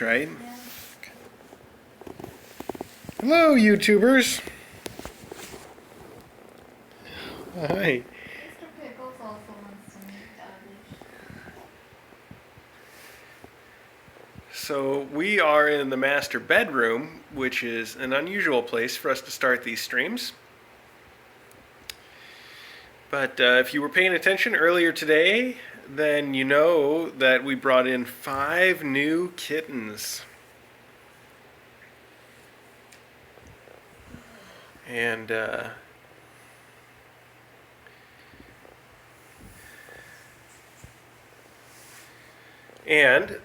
Right? Yeah. Hello, YouTubers. Hi. Mr. Pickles also wants to meet Doggish. So we are in the master bedroom, which is an unusual place for us to start these streams. But if you were paying attention earlier today, then you know that we brought in 5 new kittens. And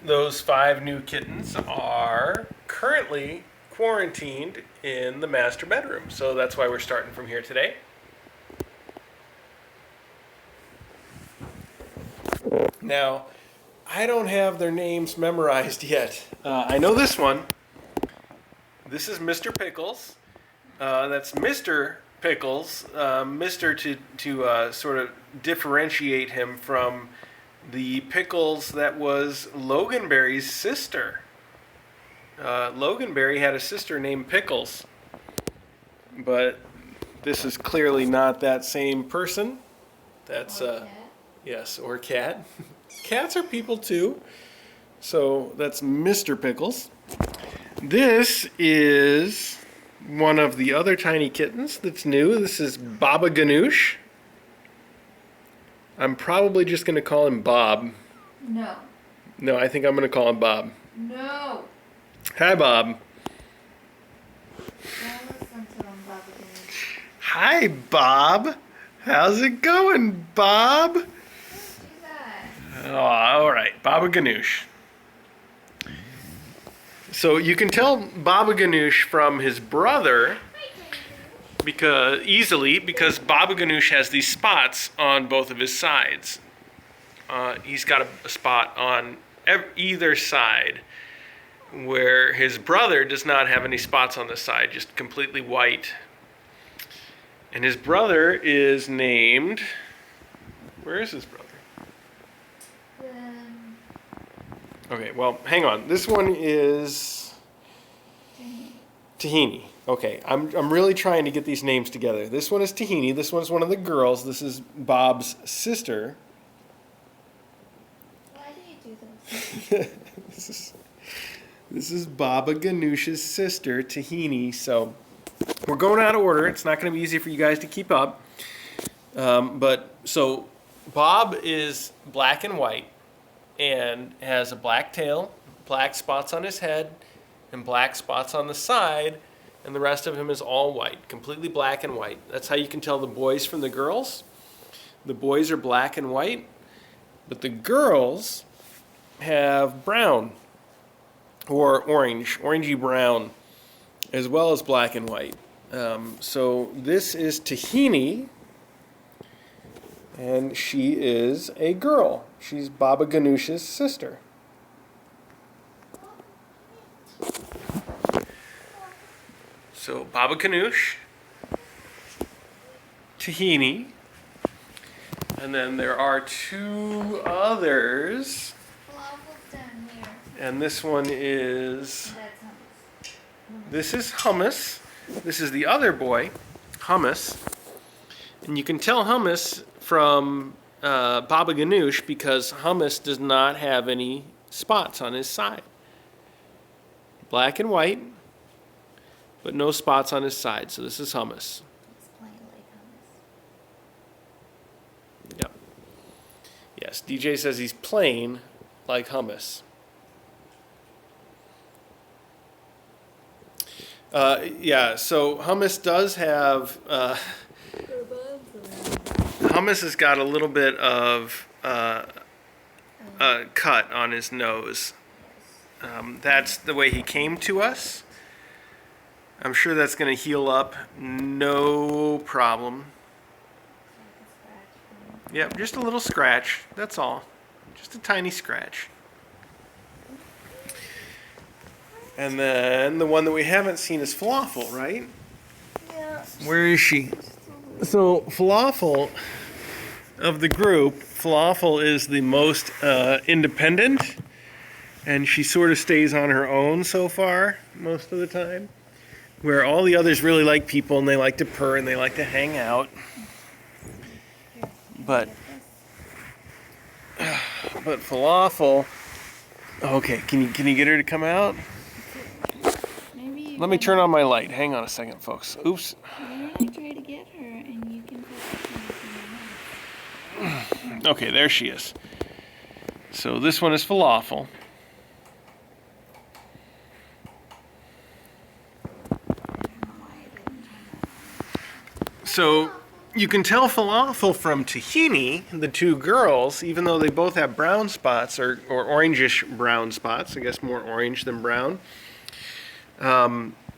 those 5 new kittens are currently quarantined in the master bedroom. So that's why we're starting from here today. Now, I don't have their names memorized yet. I know this one. This is Mr. Pickles. That's Mr. Pickles. Mr. to sort of differentiate him from the Pickles that was Loganberry's sister. Loganberry had a sister named Pickles. But this is clearly not that same person. That's yes, or cat. Cats are people too. So that's Mr. Pickles. This is one of the other tiny kittens that's new. This is Baba Ganoush. I'm probably just going to call him Bob. No. No, I think I'm going to call him Bob. No. Hi, Bob. Don't listen to him, Baba Ganoush. Hi, Bob. How's it going, Bob? Don't do that. Oh, all right, Baba Ganoush. So you can tell Baba Ganoush from his brother because Baba Ganoush has these spots on both of his sides. He's got a spot on either side, where his brother does not have any spots on the side, just completely white. And his brother is named... Where is his brother? Okay, well, hang on. This one is Tahini. Okay, I'm really trying to get these names together. This one is Tahini. This one's one of the girls. This is Bob's sister. Why do you do this? This is Baba Ganoush's sister, Tahini. So we're going out of order. It's not going to be easy for you guys to keep up. So Bob is black and white and has a black tail, black spots on his head, and black spots on the side, and the rest of him is all white, completely black and white. That's how you can tell the boys from the girls. The boys are black and white, but the girls have brown or orange, orangey brown, as well as black and white. So this is Tahini, and she is a girl. She's Baba Ganoush's sister. So Baba Ganoush, Tahini, and then there are 2 others. Flavel's down here. And this one is... That's hummus. This is Hummus. This is the other boy, Hummus. And you can tell Hummus from Baba Ganoush because Hummus does not have any spots on his side. Black and white, but no spots on his side. So this is Hummus. It's plain like hummus. Yep. Yes, DJ says he's plain like hummus. So Hummus does have... Hummus has got a little bit of cut on his nose. That's the way he came to us. I'm sure that's going to heal up, no problem. Yep, just a little scratch, that's all. Just a tiny scratch. And then the one that we haven't seen is Falafel, right? Yeah. Where is she? So Falafel, of the group, Falafel is the most independent And she sort of stays on her own so far, most of the time. Where all the others really like people and they like to purr and they like to hang out. But Falafel. Okay, can you get her to come out? Maybe Let me turn on my light. Hang on a second, folks. Oops. why don't you try to get her and you can put her. Okay, there she is. So this one is Falafel. So you can tell Falafel from Tahini, the two girls, even though they both have brown spots or orangish brown spots, I guess more orange than brown.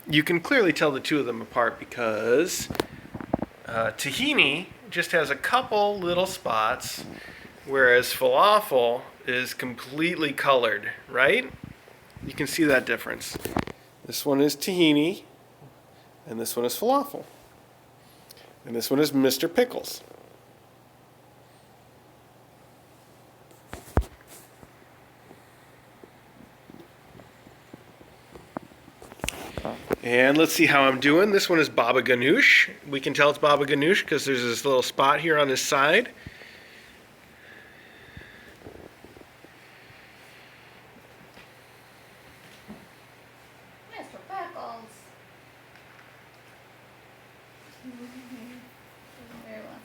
You can clearly tell the two of them apart because Tahini just has a couple little spots, whereas Falafel is completely colored, right? You can see that difference. This one is Tahini, and this one is Falafel. And this one is Mr. Pickles. And let's see how I'm doing. This one is Baba Ganoush. We can tell it's Baba Ganoush because there's this little spot here on his side. Mr. Pickles. There it was.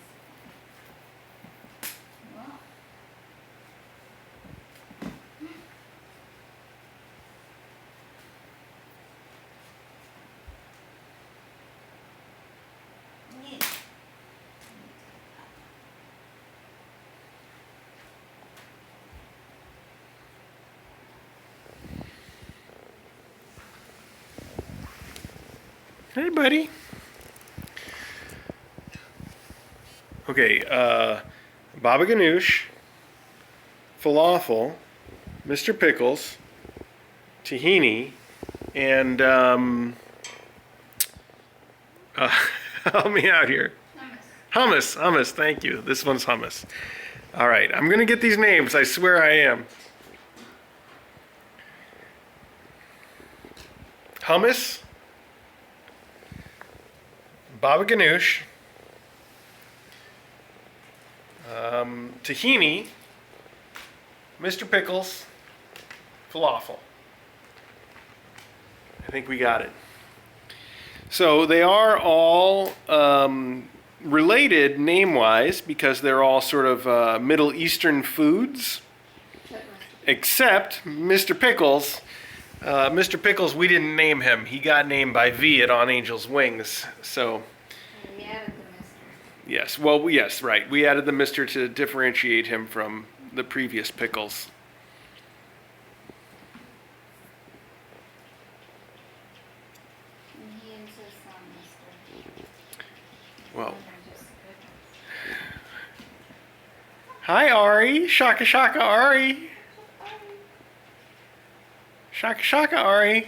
Wow. Yeah. Hey, buddy. Okay, Baba Ganoush, Falafel, Mr. Pickles, Tahini, and help me out here. Hummus, thank you. This one's hummus. All right, I'm gonna get these names. I swear I am. Hummus, Baba Ganoush, Tahini, Mr. Pickles, Falafel. I think we got it. So they are all related name-wise because they're all sort of Middle Eastern foods, except Mr. Pickles. Mr. Pickles, we didn't name him. He got named by V at On Angel's Wings. So, We added the Mr. yes. Well, yes, right. We added the Mr. to differentiate him from the previous Pickles. And he insists on Mr. Well, They're just Pickles. hi, Ari. Shaka shaka, Ari. Shaka shaka, Ari.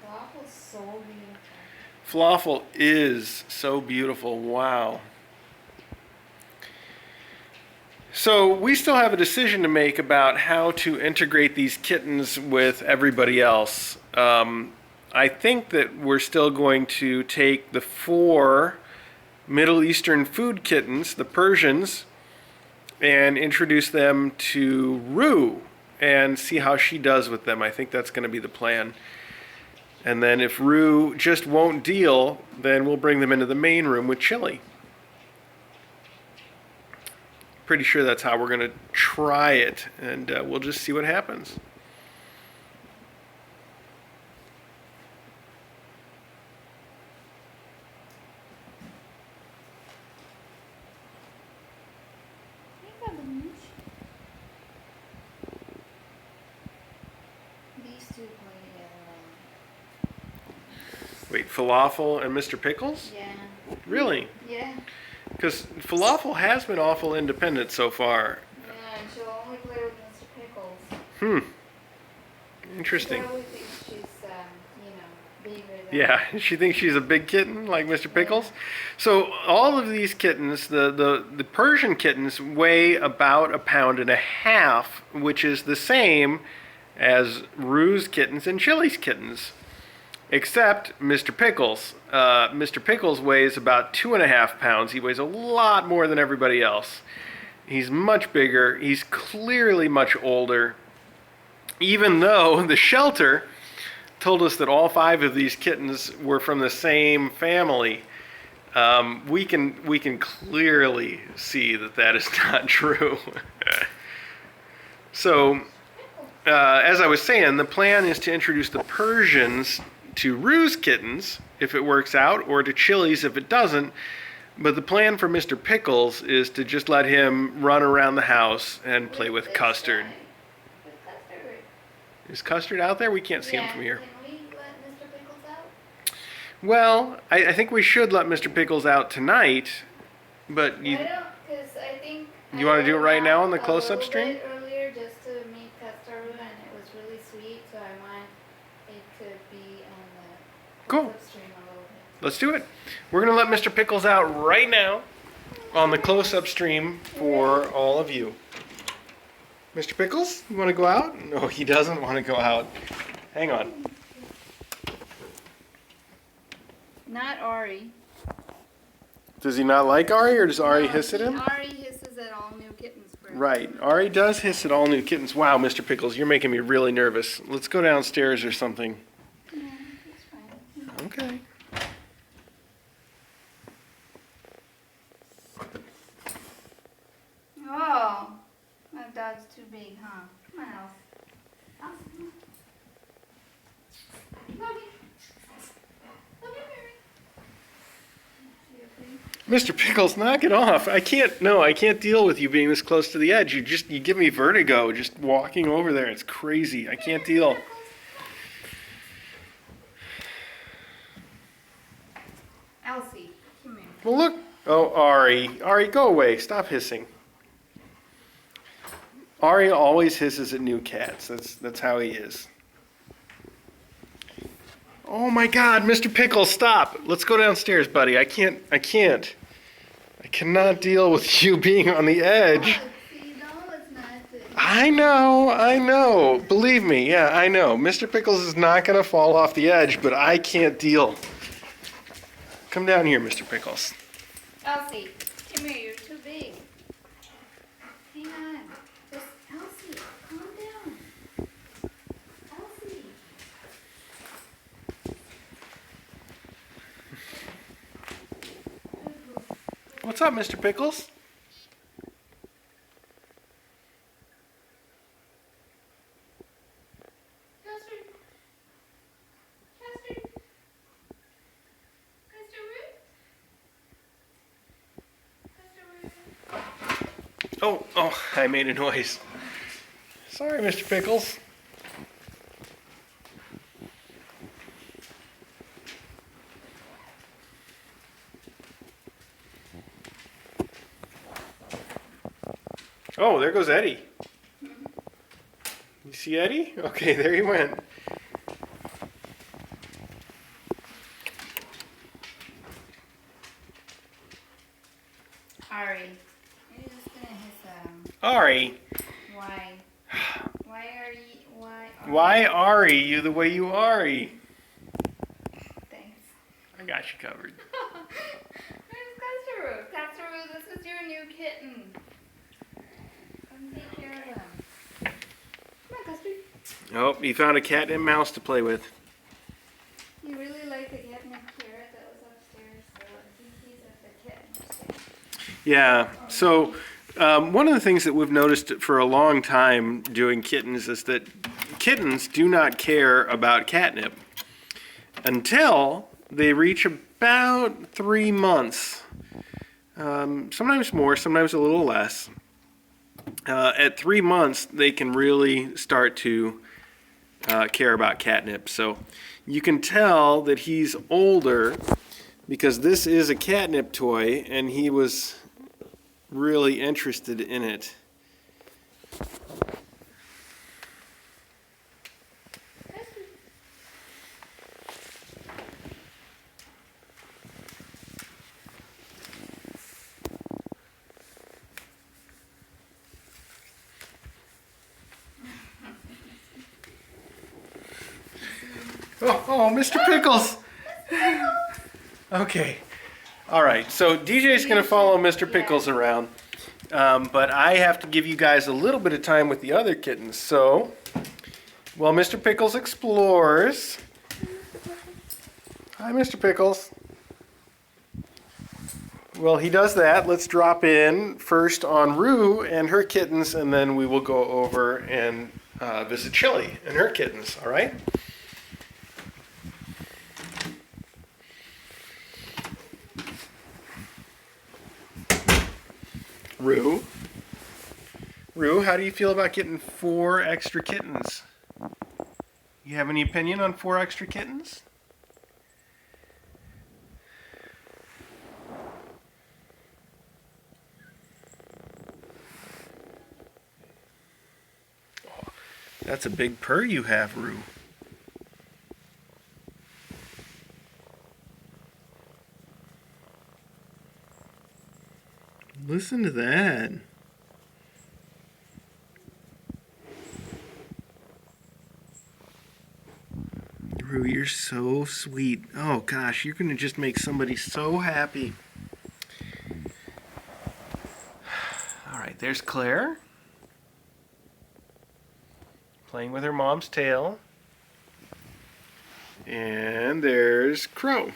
Waffle's so beautiful. Falafel is so beautiful. Wow. So we still have a decision to make about how to integrate these kittens with everybody else. I think that we're still going to take the 4 Middle Eastern food kittens, the Persians, and introduce them to Rue and see how she does with them. I think that's going to be the plan. And then if Rue just won't deal, then we'll bring them into the main room with Chili. Pretty sure that's how we're going to try it, and we'll just see what happens. These two play together. Wait, Falafel and Mr. Pickles? Yeah. Really? Yeah. Because Falafel has been awful independent so far. Yeah, and she'll only play with Mr. Pickles. Interesting. She probably thinks she's, bigger than Yeah, she thinks she's a big kitten like Mr. Pickles. So all of these kittens, the Persian kittens, weigh about 1.5 pounds, which is the same as Rue's kittens and Chili's kittens. Except Mr. Pickles. Mr. Pickles weighs about 2.5 pounds. He weighs a lot more than everybody else. He's much bigger. He's clearly much older. Even though the shelter told us that all 5 of these kittens were from the same family, we can clearly see that that is not true. So, as I was saying, the plan is to introduce the Persians to Rue's kittens if it works out, or to Chili's if it doesn't. But the plan for Mr. Pickles is to just let him run around the house and play with Custard. With Custard. Is Custard out there? We can't see him from here. Can we let Mr. Pickles out? Well, I think we should let Mr. Pickles out tonight, but I don't, because I think... You want to do it right now on the close-up stream? Earlier just to meet Custard, and it was really sweet, so I want it to be on the Cool. close-up stream a little bit. Let's do it. We're going to let Mr. Pickles out right now on the close-up stream for all of you. Mr. Pickles, you want to go out? No, he doesn't want to go out. Hang on. Not Ari. Does he not like Ari, or does Ari hiss at him? Ari hisses at all new kittens. Right. Ari does hiss at all new kittens. Wow, Mr. Pickles, you're making me really nervous. Let's go downstairs or something. Yeah, that's fine. Okay. Oh, that dog's too big, huh? Come on, Elf. Elf, come on. Come here. Come here, Mary. Mr. Pickles, knock it off. I can't deal with you being this close to the edge. You give me vertigo just walking over there. It's crazy. I can't deal. Elsie, come here. Well, look. Oh, Ari. Ari, go away. Stop hissing. Ari always hisses at new cats. That's how he is. Oh my God, Mr. Pickles, stop. Let's go downstairs, buddy. I can't. I cannot deal with you being on the edge. See, no, it's not good. I know. Believe me, yeah, I know. Mr. Pickles is not going to fall off the edge, but I can't deal. Come down here, Mr. Pickles. Elsie, come here, you're too big. Hang on. Just, Elsie, calm down. Elsie. What's up, Mr. Pickles? Custard. Custard. Custard. Custard. Oh, I made a noise. Sorry, Mr. Pickles. Oh, there goes Eddie. You see Eddie? Okay, there he went. Ari, you're just gonna hiss Ari. Why? Why are you? Why? Why Ari you the way you Ari? Thanks. I got you covered. Where's Custard? Custard, this is your new kitten. Come take care of him. Come on, Custard. Oh, he found a cat and mouse to play with. You really like the catnip carrot that was upstairs, so I think he's at the kitten stage. Yeah, so one of the things that we've noticed for a long time doing kittens is that kittens do not care about catnip until they reach about 3 months. Sometimes more, sometimes a little less. At 3 months, they can really start to care about catnip. So you can tell that he's older because this is a catnip toy and he was really interested in it. Oh, Mr. Pickles. Okay. All right. So DJ's going to follow Mr. Pickles around. But I have to give you guys a little bit of time with the other kittens. So, while Mr. Pickles explores. Hi, Mr. Pickles. Well, he does that. Let's drop in first on Rue and her kittens, and then we will go over and visit Chili and her kittens. All right? Rue, how do you feel about getting 4 extra kittens? You have any opinion on 4 extra kittens? Oh, that's a big purr you have, Rue. Listen to that. Rue, you're so sweet. Oh gosh, you're gonna just make somebody so happy. All right, there's Claire. Playing with her mom's tail. And there's Crow.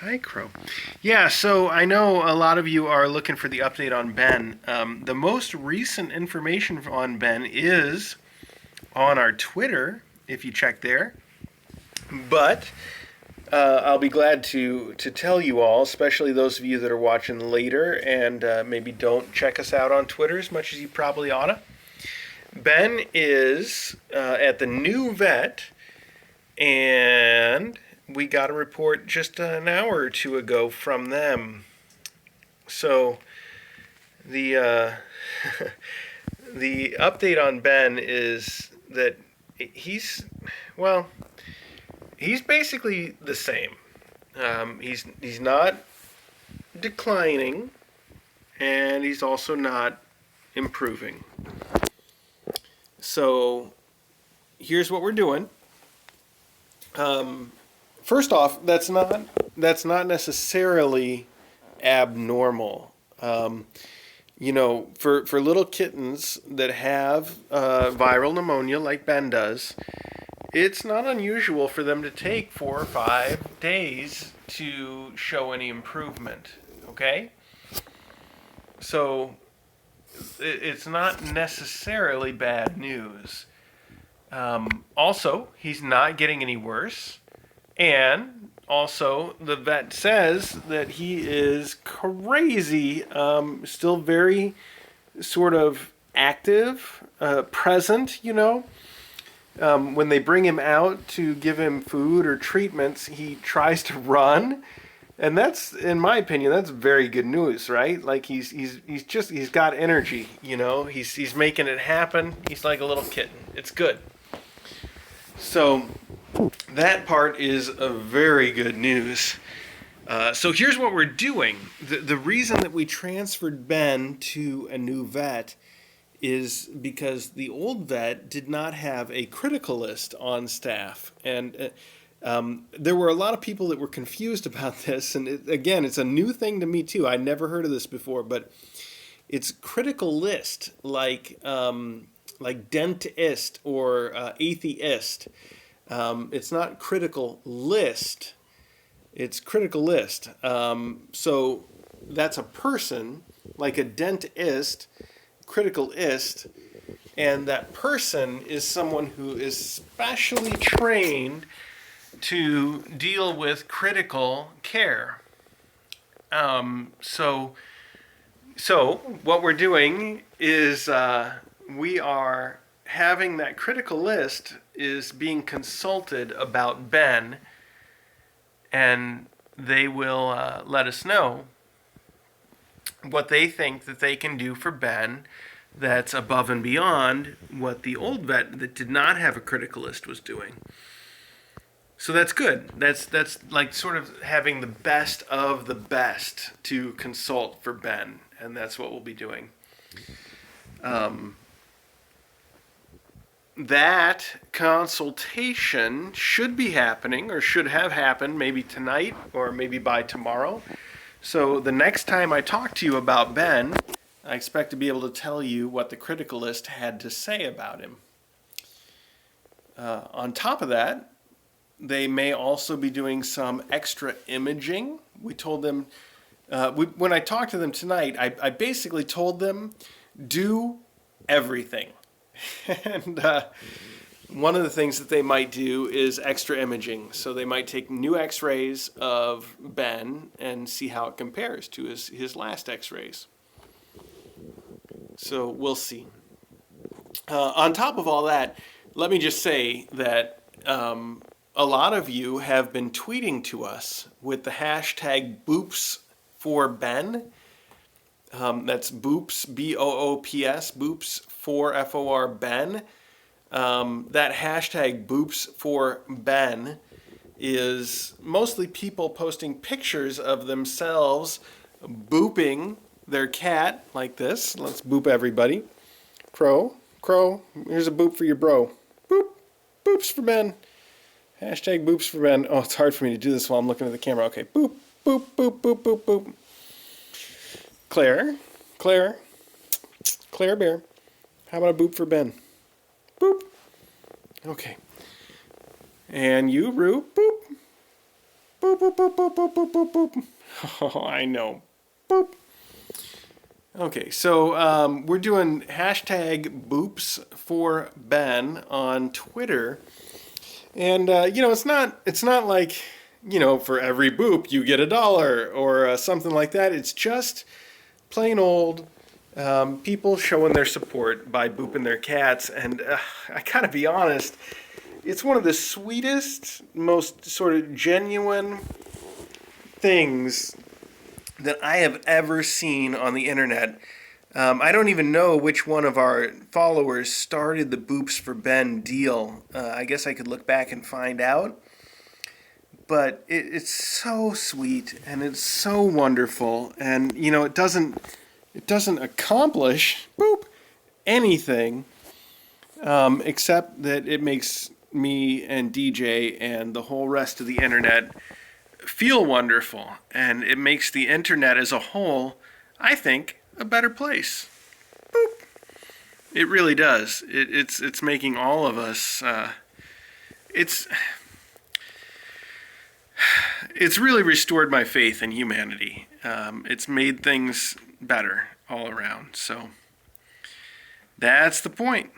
Hi, Crow. Yeah, so I know a lot of you are looking for the update on Ben. The most recent information on Ben is on our Twitter, if you check there. But I'll be glad to tell you all, especially those of you that are watching later and maybe don't check us out on Twitter as much as you probably oughta. Ben is at the new vet, and we got a report just an hour or two ago from them. So the the update on Ben is that he's basically the same. He's not declining, and he's also not improving. So here's what we're doing. First off, that's not necessarily abnormal. You know, for little kittens that have viral pneumonia like Ben does, it's not unusual for them to take 4 or 5 days to show any improvement. Okay? So it's not necessarily bad news. Also, he's not getting any worse. And also, the vet says that he is crazy, still very sort of active, present, you know. When they bring him out to give him food or treatments, he tries to run. And that's, in my opinion, that's very good news, right? Like he's got energy, you know. He's making it happen. He's like a little kitten. It's good. So that part is a very good news. So here's what we're doing. The reason that we transferred Ben to a new vet is because the old vet did not have a critical list on staff. And there were a lot of people that were confused about this. And again, it's a new thing to me too. I never heard of this before, but it's critical list, like dentist or atheist. It's not critical list. It's critical list. So that's a person, like a dentist, criticalist, and that person is someone who is specially trained to deal with critical care. So what we're doing is we are having that critical list is being consulted about Ben, and they will let us know what they think that they can do for Ben that's above and beyond what the old vet that did not have a criticalist was doing. So that's good. That's like sort of having the best of the best to consult for Ben, and that's what we'll be doing. That consultation should be happening, or should have happened, maybe tonight or maybe by tomorrow. So the next time I talk to you about Ben, I expect to be able to tell you what the criticalist had to say about him. On top of that, they may also be doing some extra imaging. We told them, when I talked to them tonight, I basically told them, do everything. And one of the things that they might do is extra imaging. So they might take new x-rays of Ben and see how it compares to his last x-rays. So we'll see. On top of all that, let me just say that a lot of you have been tweeting to us with the hashtag Boops for Ben. That's Boops, B-O-O-P-S, Boops for F-O-R Ben. That hashtag Boops for Ben is mostly people posting pictures of themselves booping their cat like this. Let's boop everybody. Crow, here's a boop for your bro. Boop, Boops for Ben. Hashtag Boops for Ben. Oh, it's hard for me to do this while I'm looking at the camera. Okay, boop, boop, boop, boop, boop, boop. Claire Bear. How about a boop for Ben? Boop. Okay. And you, Roo. Boop. Boop, boop, boop, boop, boop, boop, boop, boop. Oh, I know. Boop. Okay, so we're doing hashtag Boops for Ben on Twitter. And, it's not like, for every boop you get $1 or something like that. It's just plain old people showing their support by booping their cats. And I gotta be honest, it's one of the sweetest, most sort of genuine things that I have ever seen on the internet. I don't even know which one of our followers started the Boops for Ben deal. I guess I could look back and find out. But it's so sweet and it's so wonderful, and it doesn't accomplish anything except that it makes me and DJ and the whole rest of the internet feel wonderful, and it makes the internet as a whole, I think, a better place. Boop. It really does. It's making all of us. It's really restored my faith in humanity. It's made things better all around. So that's the point.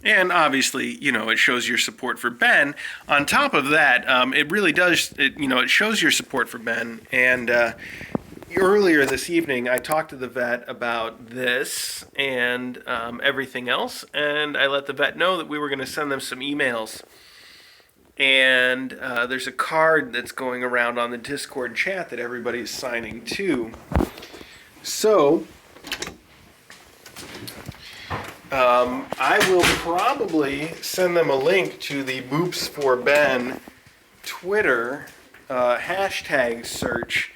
And obviously, it shows your support for Ben. On top of that, it really does, it shows your support for Ben. And earlier this evening, I talked to the vet about this and everything else. And I let the vet know that we were going to send them some emails. And there's a card that's going around on the Discord chat that everybody's signing to. So I will probably send them a link to the Boops for Ben Twitter hashtag search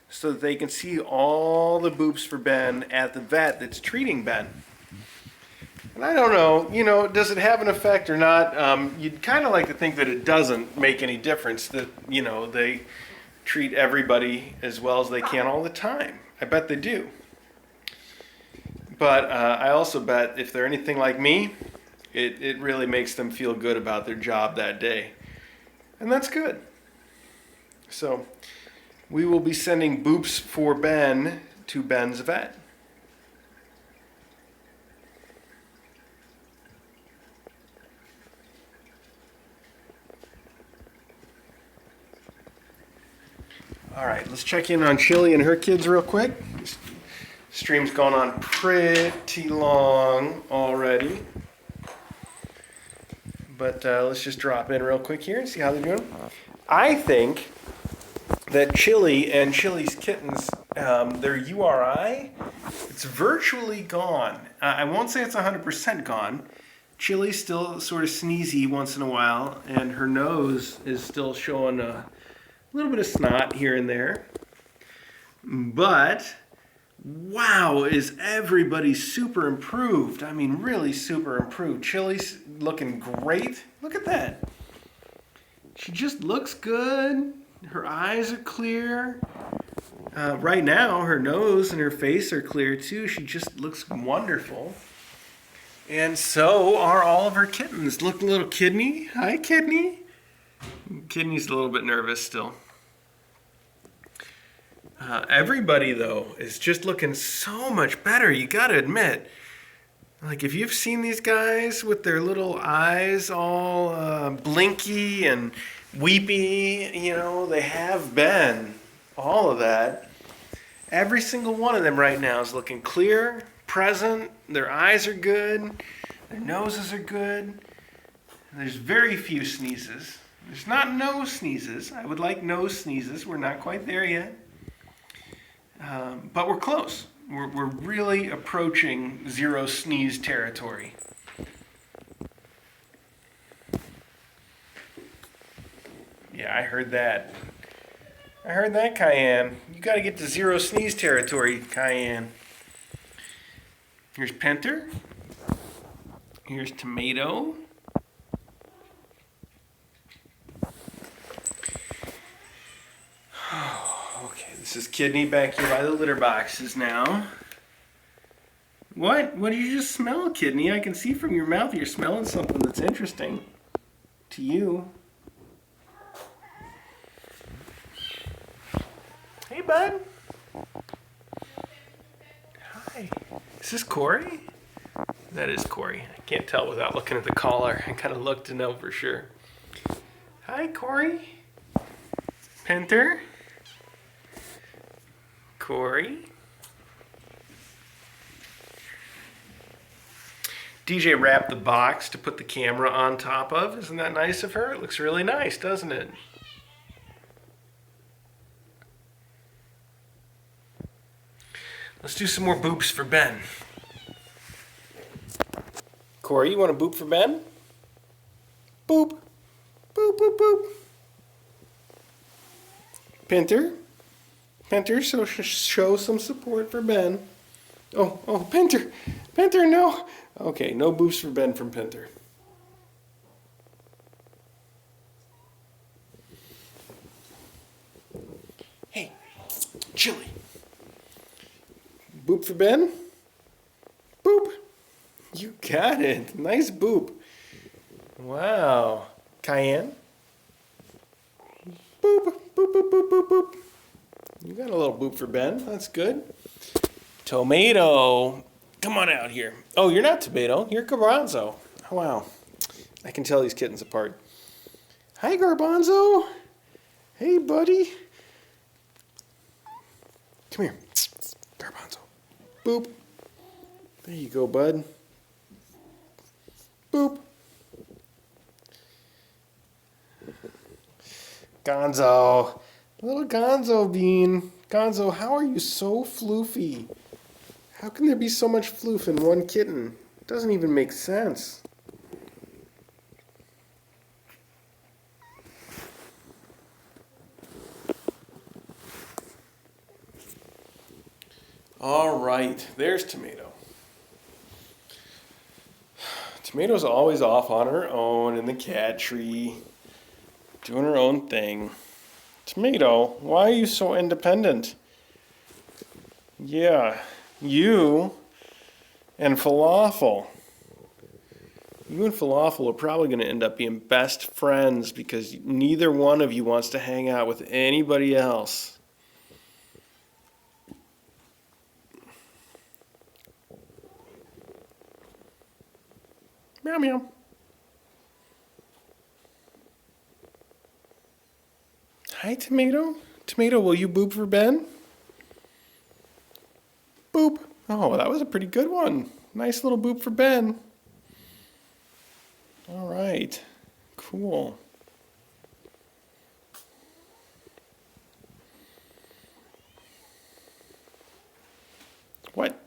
so that they can see all the Boops for Ben at the vet that's treating Ben. And I don't know, does it have an effect or not? You'd kind of like to think that it doesn't make any difference, that, they treat everybody as well as they can all the time. I bet they do. But I also bet if they're anything like me, it really makes them feel good about their job that day. And that's good. So we will be sending Boops for Ben to Ben's vet. All right, let's check in on Chili and her kids real quick. Stream's gone on pretty long already. But let's just drop in real quick here and see how they're doing. I think that Chili and Chili's kittens, their URI, it's virtually gone. I won't say it's 100% gone. Chili's still sort of sneezy once in a while, and her nose is still showing a little bit of snot here and there. But wow, is everybody super improved? I mean, really super improved. Chili's looking great. Look at that. She just looks good. Her eyes are clear. Right now, her nose and her face are clear too. She just looks wonderful. And so are all of her kittens. Look, little Kidney. Hi, Kidney. Kidney's a little bit nervous still. Everybody, though, is just looking so much better. You gotta admit. Like, if you've seen these guys with their little eyes all blinky and weepy, you know, they have been. All of that. Every single one of them right now is looking clear, present. Their eyes are good. Their noses are good. There's very few sneezes. There's not no sneezes. I would like no sneezes. We're not quite there yet. But we're close. We're really approaching zero sneeze territory. Yeah, I heard that. I heard that, Cayenne. You got to get to zero sneeze territory, Cayenne. Here's Pinter. Here's Tomato. Okay, this is Kidney back here by the litter boxes now. What? What did you just smell, Kidney? I can see from your mouth you're smelling something that's interesting to you. Hey, bud. Hi. Is this Corey? That is Corey. I can't tell without looking at the collar. I kind of look to know for sure. Hi, Corey. Pinter. Corey. DJ wrapped the box to put the camera on top of. Isn't that nice of her? It looks really nice, doesn't it? Let's do some more boops for Ben. Corey, you want a boop for Ben? Boop. Boop, boop, boop. Pinter. Pinter, so show some support for Ben. Oh, Pinter. Pinter, no. Okay, no boops for Ben from Pinter. Hey, Chili. Boop for Ben? Boop. You got it. Nice boop. Wow. Cayenne? Boop, boop, boop, boop, boop, boop. You got a little boop for Ben. That's good. Tomato. Come on out here. Oh, you're not Tomato. You're Garbanzo. Oh, wow. I can tell these kittens apart. Hi, Garbanzo. Hey, buddy. Come here. Garbanzo. Boop. There you go, bud. Boop. Gonzo. Little Gonzo bean. Gonzo, how are you so floofy? How can there be so much floof in one kitten? It doesn't even make sense. All right, there's Tomato. Tomato's always off on her own in the cat tree, doing her own thing. Tomato, why are you so independent? Yeah, you and Falafel. You and Falafel are probably going to end up being best friends because neither one of you wants to hang out with anybody else. Meow meow. Hi, Tomato. Tomato, will you boop for Ben? Boop. Oh, that was a pretty good one. Nice little boop for Ben. All right. Cool. What?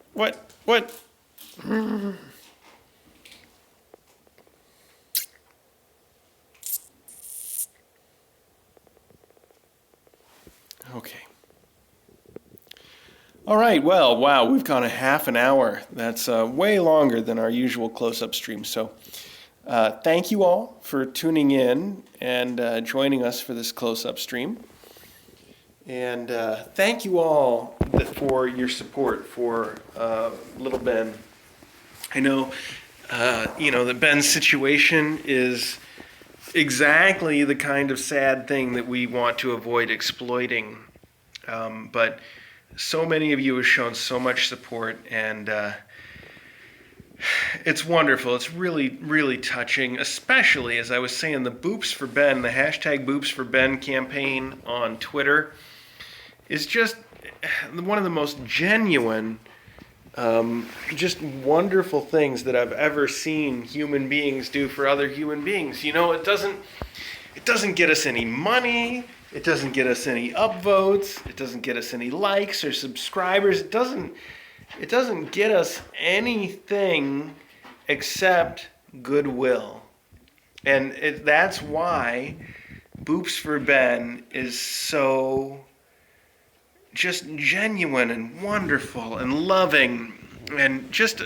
Okay. All right, well, wow, we've gone a half an hour. That's way longer than our usual close-up stream. So thank you all for tuning in and joining us for this close-up stream. And thank you all for your support for little Ben. I know, that Ben's situation is exactly the kind of sad thing that we want to avoid exploiting. But so many of you have shown so much support, and it's wonderful. It's really, really touching, especially, as I was saying, the Boops for Ben, the hashtag Boops for Ben campaign on Twitter is just one of the most genuine, just wonderful things that I've ever seen human beings do for other human beings. It doesn't get us any money. It doesn't get us any upvotes. It doesn't get us any likes or subscribers. It doesn't get us anything except goodwill. And that's why Boops for Ben is so just genuine and wonderful and loving, and just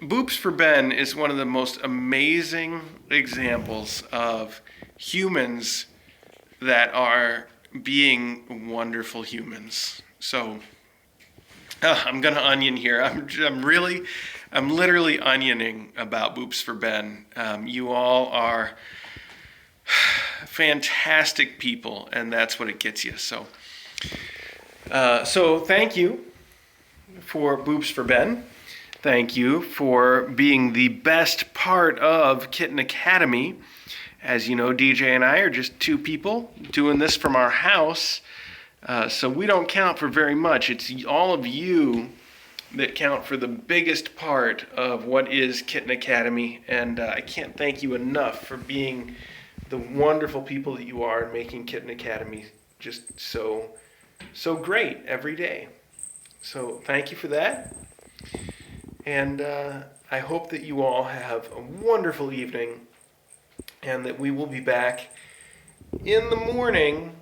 Boops for Ben is one of the most amazing examples of humans that are being wonderful humans. So I'm gonna onion here. I'm literally onioning about Boops for Ben. You all are fantastic people, and that's what it gets you. So thank you for Boops for Ben. Thank you for being the best part of Kitten Academy. As you know, DJ and I are just two people doing this from our house, so we don't count for very much. It's all of you that count for the biggest part of what is Kitten Academy, and I can't thank you enough for being the wonderful people that you are and making Kitten Academy just so great every day. So thank you for that. And I hope that you all have a wonderful evening, and that we will be back in the morning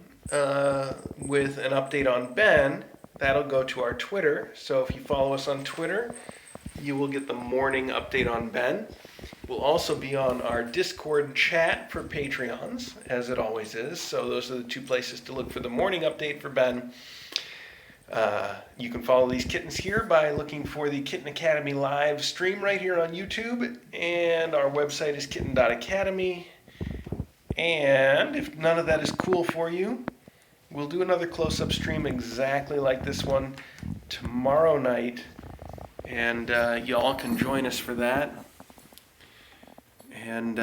with an update on Ben. That'll go to our Twitter. So if you follow us on Twitter, you will get the morning update on Ben. We'll also be on our Discord chat for Patreons, as it always is. So those are the two places to look for the morning update for Ben. You can follow these kittens here by looking for the Kitten Academy live stream right here on YouTube. And our website is kitten.academy. And if none of that is cool for you, we'll do another close-up stream exactly like this one tomorrow night. And y'all can join us for that. And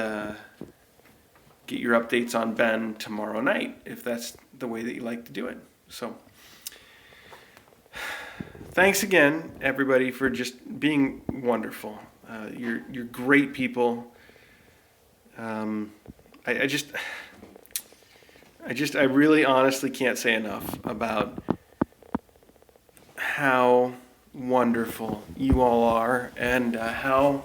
get your updates on Ben tomorrow night, if that's the way that you like to do it. So thanks again, everybody, for just being wonderful. You're great people. I really honestly can't say enough about how wonderful you all are, and how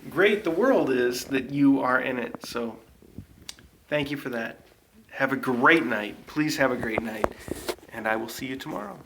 great the world is that you are in it. So thank you for that. Have a great night. Please have a great night. And I will see you tomorrow.